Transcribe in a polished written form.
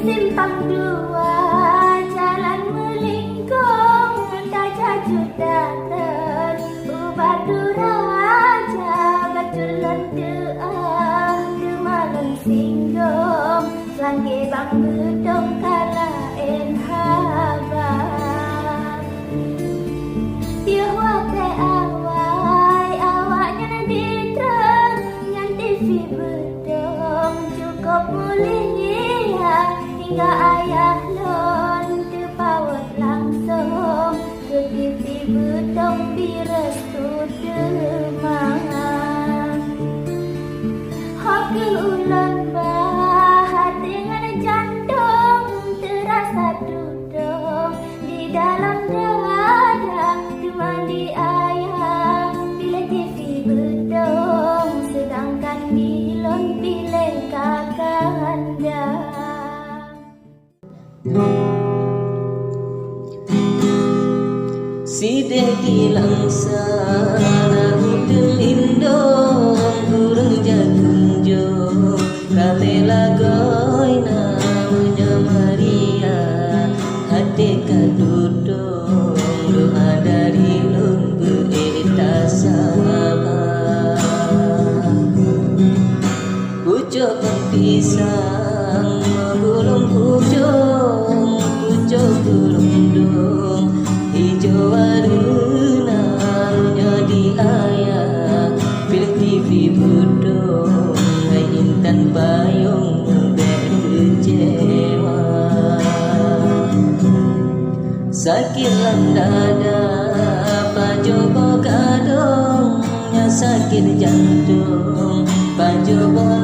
simpang dua, jalan melingkung, tak jajut datang. Ubat duraja, batul lenteah, malam singgom, langge bang bedong kala en habang. Dia wate awai, awaknya nanti terang, ngan TV bedong, cukup mulia, hingga ayah lon terpawat langsung, ke TV bedong birestu demang. Hak ulan bahat dengan jantung, terasa duduk di dalam dada, temani ayah bila TV bedong, sedangkan Milon pilih kakanda. Sideh kilang sana hudul indong, kurang jagung jong, kalela goy namanya Maria, hati kadudong, doa dari lumbu eta sabah. Pucuk pisang menggulung ujung, pucuk gulung hijau warnanya di ayah, pilih TV bodong, hai intan payung berkecewa. Sakitlah dada, pajobo kadongnya sakit jantung, pajobo